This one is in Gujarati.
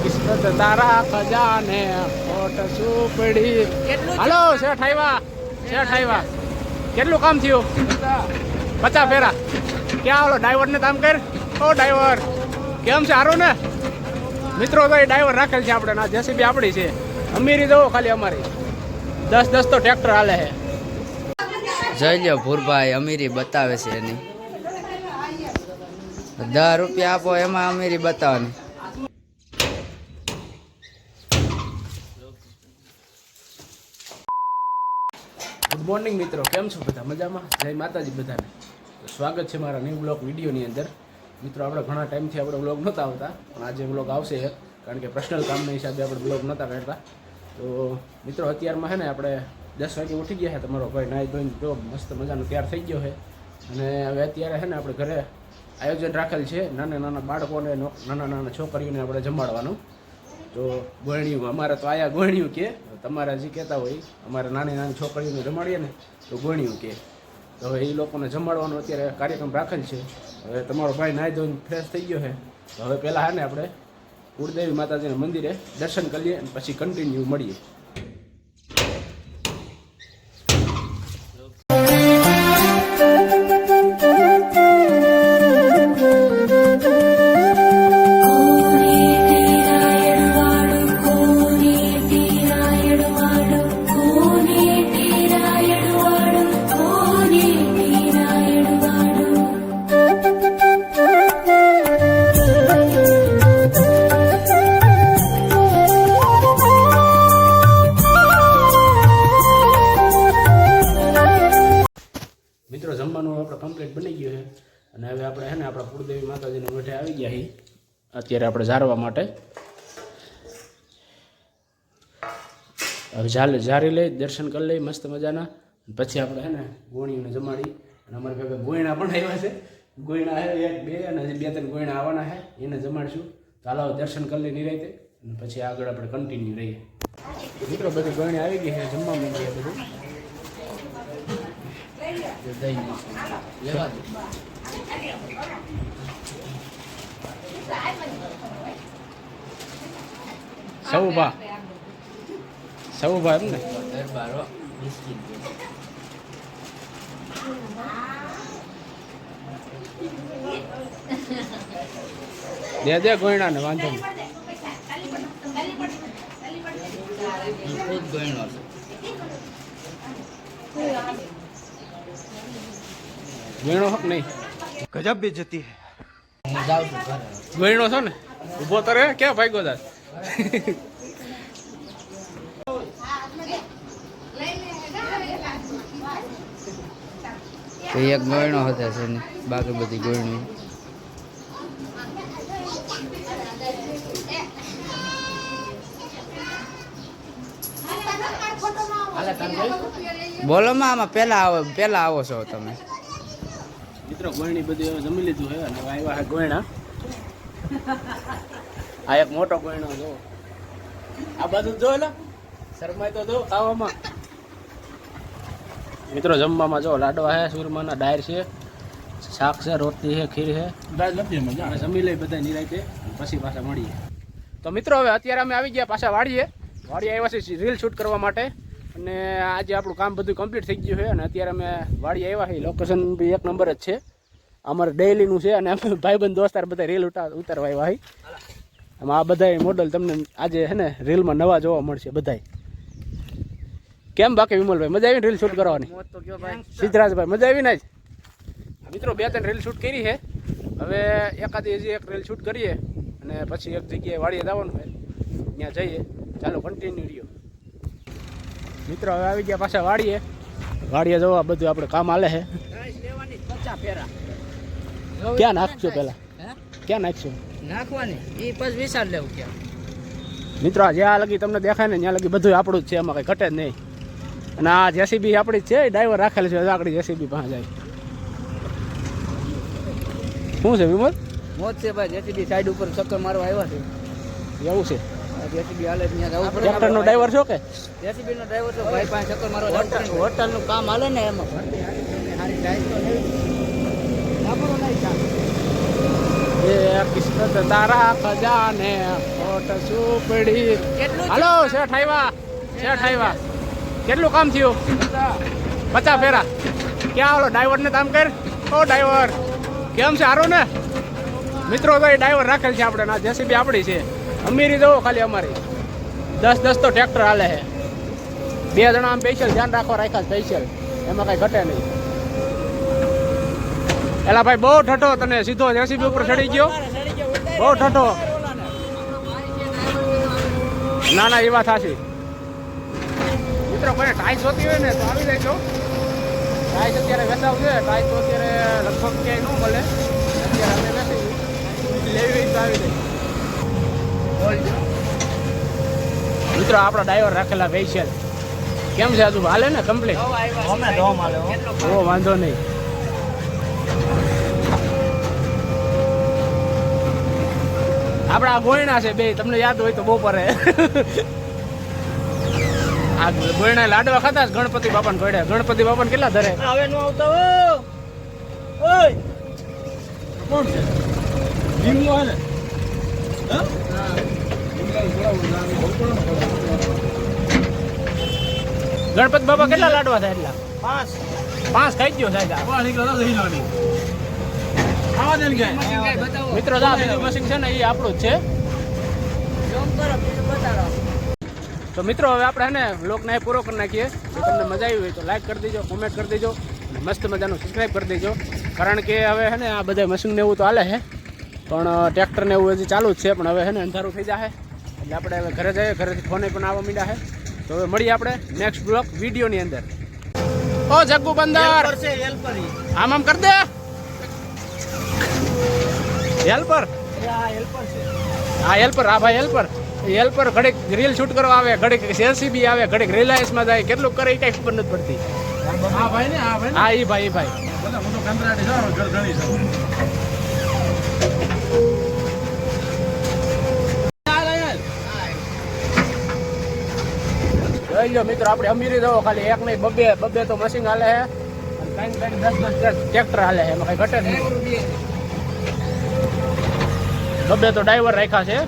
કિસ્મત તારા ખજાને ખોટ સુપડી. હાલો શેઠ આવ્યા. કેટલું કામ થયું? 50 ફેરા. ક્યાં ઓલો ડ્રાઈવર ને કામ કર. ઓ ડ્રાઈવર કેમ છે? સારું ને મિત્રો? તો એ ડ્રાઈવર રાખેલ છે આપણે. ના જેસીબી આપણી છે. અમીરી જવો ખાલી અમારી. 10 તો ટ્રેક્ટર હાલે છે. જોઈ લ્યો ભૂરભાઈ અમીરી બતાવે છે એની. 10 રૂપિયા આપો એમાં અમીરી બતાવવાની. ગુડ મોર્નિંગ મિત્રો, કેમ છો બધા? મજામાં? જય માતાજી બધાને. સ્વાગત છે મારા ન્યૂ બ્લોગ વિડીયોની અંદર. મિત્રો આપણે ઘણા ટાઈમથી આપણે બ્લોગ નહોતા આવતા, પણ આજે બ્લોગ આવશે કારણ કે પર્સનલ કામના હિસાબે આપણે બ્લોગ નહોતા કરતા. તો મિત્રો અત્યારમાં છે ને આપણે 10 વાગે ઉઠી ગયા છે. તમારો ભાઈ નાઈ ધોઈને જો મસ્ત મજાનો તૈયાર થઈ ગયો છે. અને હવે અત્યારે છે ને આપણે ઘરે આયોજન રાખેલ છે નાના બાળકોને, નાના છોકરીઓને આપણે જમાડવાનું. તો ગોળણિયું, અમારે તો આયા ગોળણિયું કે, તમારે જે કહેતા હોય અમારે નાની છોકરીઓને જમાડીએ ને તો ગોળણિયું કે. તો હવે એ લોકોને જમાડવાનો અત્યારે કાર્યક્રમ રાખેલ છે. હવે તમારો ભાઈ નાઈ ધોઈને ફ્રેશ થઈ ગયો છે. તો હવે પહેલાં છે ને આપણે કુળદેવી માતાજીના મંદિરે દર્શન કરીએ અને પછી કન્ટિન્યુ મળીએ. મિત્રો જમવાનું આપણે કમ્પ્લીટ બની ગયું છે અને હવે આપણે છે ને આપણા કુળદેવી માતાજીના મઠે આવી ગયા છીએ અત્યારે આપણે ઝારવા માટે. હવે ઝારી લઈ દર્શન કરી લઈ મસ્ત મજાના. પછી આપણે છે ને ગોણીઓને જમાડી અને અમારે ભેગા ગોયણા પણ આવ્યા છે. ગોયણા છે 1 2 અને હજી 2 3 ગોયણા આવવાના છે, એને જમાડીશું. તો હાલો દર્શન કરી લઈ નિરાંતે અને પછી આગળ આપણે કન્ટિન્યુ રહીએ. મિત્રો બધી ગોયણી આવી ગઈ છે, જમવા માંડીએ બધું. સૌભા એમ ને દે ગોયણા ને વાંધો નહીં. ગોયણો હક નહીં, ગજબ બેજતી હે. ગોયણો છો ને ઉભો તો રે, ક્યાં ભાગ્યો દાદ? તો એક ગોયણો હતા છે ને બાકી બધી ગોયણી. બોલો માં આમાં પેલા આવો છો તમે? મિત્રો ગોયણી બધી હવે જમી લીધું છે અને આવ્યા છે ગોયણા. આ એક મોટો ગોયણો જો, આ બાજુ જો, એટલે શરમાય તો જો ખાવામાં. મિત્રો જમવામાં જો લાડવા છે, સુરમાના ડાયર છે, શાક છે, રોટલી છે, ખીર છે. જમી લઈ બધા નિરાંતે પછી પાછા મળીએ. તો મિત્રો હવે અત્યારે અમે આવી ગયા પાછા વાડીએ આવ્યા છે રીલ શૂટ કરવા માટે. અને આજે આપણું કામ બધું કમ્પ્લીટ થઈ ગયું છે અને અત્યારે અમે વાડી આવ્યા છીએ. લોકેશન બી 1 નંબર જ છે, અમારે ડેઈલીનું છે. અને અમે ભાઈબંધ દોસ્તાર બધા રીલ ઉતારવા આવ્યા છીએ. આમાં આ બધા મોડલ તમને આજે છે ને રીલમાં નવા જોવા મળશે બધા. કેમ બાકી વિમલભાઈ, મજા આવી રીલ શૂટ કરવાની? સિદ્ધરાજભાઈ મજા આવી ને? મિત્રો 2-3 રીલ શૂટ કરી છે. હવે એકાદી હજી 1 રીલ શૂટ કરીએ અને પછી એક જગ્યાએ વાડીએ જવાનું છે, ત્યાં જઈએ. ચાલો કન્ટિન્યુ રહ્યો. મિત્રો હવે આવી ગયા પાછા વાડીએ જવા બધું આપણે કામ હાલે છે. ક્યાં નાખશું પેલા? ક્યાં નાખશું? નાખવાની એ પછી વિચાર લેવું ક્યાં. મિત્રો જ્યાં લગી તમને દેખાય ને ત્યાં લગી બધું આપણું જ છે, એમાં કઈ ઘટે જ નહીં. અને આ જેસીબી આપણી જ છે, ડ્રાઈવર રાખેલ છે આકડી જેસીબી પાસે જાય. શું છે વિમલ? મોજ છે ભાઈ, જેસીબી સાઈડ ઉપર ચક્કર મારવા આવ્યા છે. એવું છે? જેસીબી હાલે ત્યાં જવું પડે. ટ્રેક્ટરનો ડ્રાઈવર છો કે? જેસીબી નો ડ્રાઈવર તો ભાઈ પાસે ચક્કર મારવા જવું પડે. હોટલનું કામ હાલે ને એમાં સારી ટાઈમ તો લેવી. આપણો નહીં ચાલે. એ કિસ્મત તારા ખજાને ખોટ સુપડી. હાલો શેઠ આવ્યા. કેટલું કામ થયું? 50 ફેરા. ક્યાં ઓલો ડ્રાઈવર ને કામ કર. ઓ ડ્રાઈવર કેમ છે? સારું ને મિત્રો? તો એ ડ્રાઈવર રાખેલ છે આપણે ના. જેસીબી આપણી છે. અમીરી જવો ખાલી અમારી. 10 તો ટ્રેક્ટર હાલે છે. 2 જણા આમ સ્પેશિયલ ધ્યાન રાખ્યા સ્પેશિયલ. એમાં કઈ ઘટે નહીં. એલા ભાઈ બહુ ઠઠો તને સીધો જેસીબી ઉપર ચડી ગયો. બહુ ઠઠો. ના એ વાત સાચી. મિત્રો કોઈને ટાઈસ હોતી હોય ને તો આવી જાય. ટાઈસ અત્યારે વેચાવ છે. ટાઈસ તો અત્યારે લગભગ ક્યાંય ન મળે. અત્યારે અમે વેચી લેવી હોય તો આવી જાય. મિત્રો આપણા ડ્રાઈવર રાખેલા સ્પેશિયલ. કેમ છે હજુ હાલે ને કમ્પ્લીટ? ઓ વાંધો નહીં. આપણા ગોયણા છે બે. તમને યાદ હોય તો બપોરે આ ગોયણા લાડવા ખાતા ગણપતિ બાપાને ઘોડ્યા. ગણપતિ બાપાને કેટલા ધરે? હવે નો આવતા ઓય કોણ છે? લીમડો હાલે. ગણપતિ બાપા કેટલા લાડવા થાય? એટલા 5 ખાઈ ગયો સાહેબ. મિત્રો બીજું મશીન છે ને એ આપણું જ છે. તો મિત્રો હવે આપણે ને વ્લોગને પૂરો કરી નાખીએ. જો તમને મજા આવી હોય તો લાઈક કરી દેજો, કોમેન્ટ કરી દેજો અને મસ્ત મજાનું સબસ્ક્રાઈબ કરી દેજો. કારણ કે હવે છે ને આ બધા મશીન ને એવું તો હાલે છે, પણ ટ્રેક્ટર ને એવું હજી ચાલુ જ છે. પણ હવે છે ને અંધારું થઈ જાય એટલે આપણે હવે ઘરે જઈએ. ઘરેથી ફોને પણ આવવા માંડ્યા છે. તો હવે મળીએ આપણે નેક્સ્ટ બ્લોગ વિડીયોની અંદર. ઓ જગ્ગુ બંદર આમ કરી દે. હેલ્પર હા ભાઈ હેલ્પર ઘડીક રીલ શૂટ કરવા આવે, ઘડીક જેસીબી આવે, ઘડીક રિલાયન્સમાં જાય. કેટલું કરે એ કઈ ખબર નથી પડતી. હા એ ભાઈ જોઈ લો મિત્રો આપણે અમીરી જવો. ખાલી એક નહીં બબે તો મશીન હાલે છે. 10 ટ્રેક્ટર હાલે છે. એમાં કઈ ઘટે નહીં. બબે તો ડ્રાઈવર રાખ્યા છે.